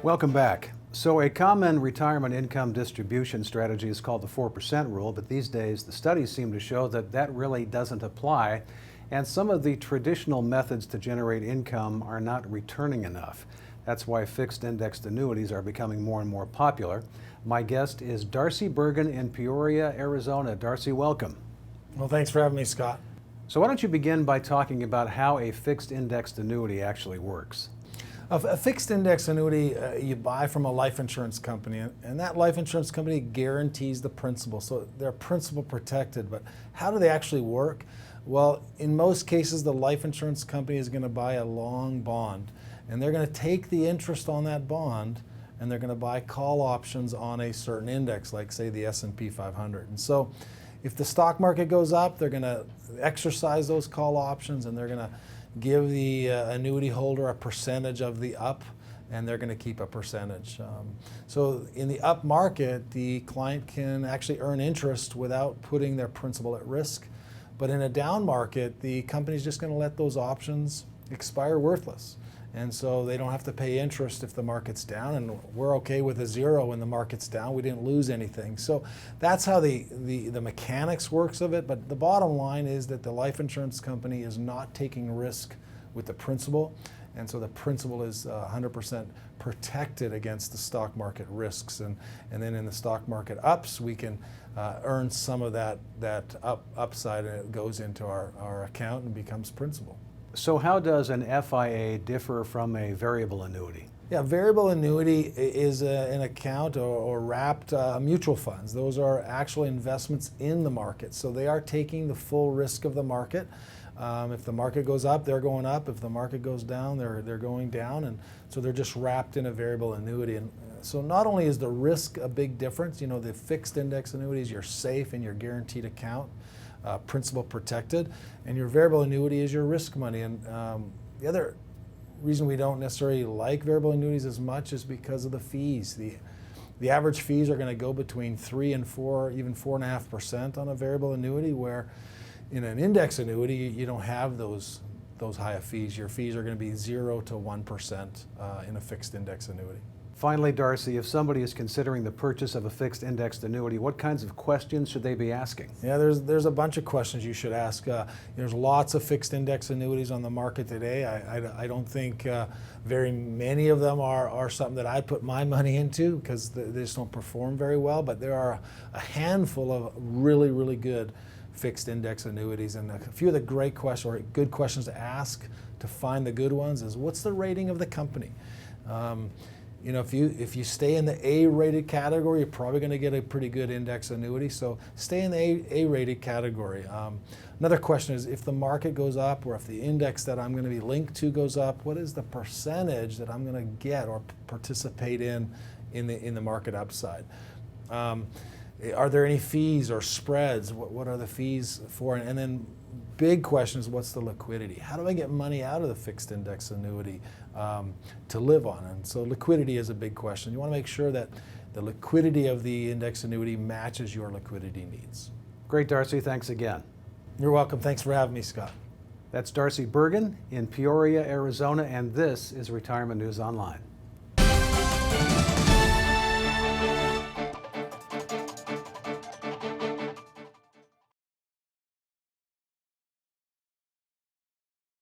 Welcome back. So a common retirement income distribution strategy is called the 4% rule, but these days the studies seem to show that that really doesn't apply, and some of the traditional methods to generate income are not returning enough. That's why fixed indexed annuities are becoming more and more popular. My guest is Darcy Bergen in Peoria, Arizona. Darcy, welcome. Well, thanks for having me, Scott. So why don't you begin by talking about how a fixed indexed annuity actually works? A fixed index annuity you buy from a life insurance company, and that life insurance company guarantees the principal, so they're principal protected. But how do they actually work? Well, in most cases, the life insurance company is going to buy a long bond, and they're going to take the interest on that bond, and they're going to buy call options on a certain index, like say the S&P 500. And so if the stock market goes up, they're going to exercise those call options, and they're going to give the annuity holder a percentage of the up, and they're going to keep a percentage. So in the up market, the client can actually earn interest without putting their principal at risk. But in a down market, the company's just going to let those options expire worthless. And so they don't have to pay interest if the market's down, and we're okay with a zero when the market's down. We didn't lose anything. So that's how the mechanics works of it. But the bottom line is that the life insurance company is not taking risk with the principal, and so the principal is 100% protected against the stock market risks. And then in the stock market ups, we can earn some of that upside, and it goes into our account and becomes principal. So how does an FIA differ from a variable annuity? Yeah, variable annuity is an account or wrapped mutual funds. Those are actual investments in the market. So they are taking the full risk of the market. If the market goes up, they're going up. If the market goes down, they're going down. And so they're just wrapped in a variable annuity. And so not only is the risk a big difference, you know, the fixed index annuities, you're safe in your guaranteed account, principal protected, and your variable annuity is your risk money. And the other reason we don't necessarily like variable annuities as much is because of the fees. The average fees are going to go between 3 and 4, even 4.5% on a variable annuity, where in an index annuity you don't have those high fees. Your fees are going to be 0 to 1% in a fixed index annuity. Finally, Darcy, if somebody is considering the purchase of a fixed indexed annuity, what kinds of questions should they be asking? Yeah, there's a bunch of questions you should ask. There's lots of fixed index annuities on the market today. I don't think very many of them are something that I'd put my money into because they just don't perform very well, but there are a handful of really, really good fixed index annuities. And a few of the great questions, or good questions to ask to find the good ones, is what's the rating of the company? You know, if you stay in the A-rated category, you're probably going to get a pretty good index annuity. So stay in the A-rated category. Another question is, if the market goes up, or if the index that I'm going to be linked to goes up, what is the percentage that I'm going to get or participate in the market upside? Are there any fees or spreads? What are the fees for? And then big question is, what's the liquidity? How do I get money out of the fixed index annuity to live on? And so liquidity is a big question. You want to make sure that the liquidity of the index annuity matches your liquidity needs. Great, Darcy. Thanks again. You're welcome. Thanks for having me, Scott. That's Darcy Bergen in Peoria, Arizona, and this is Retirement News Online.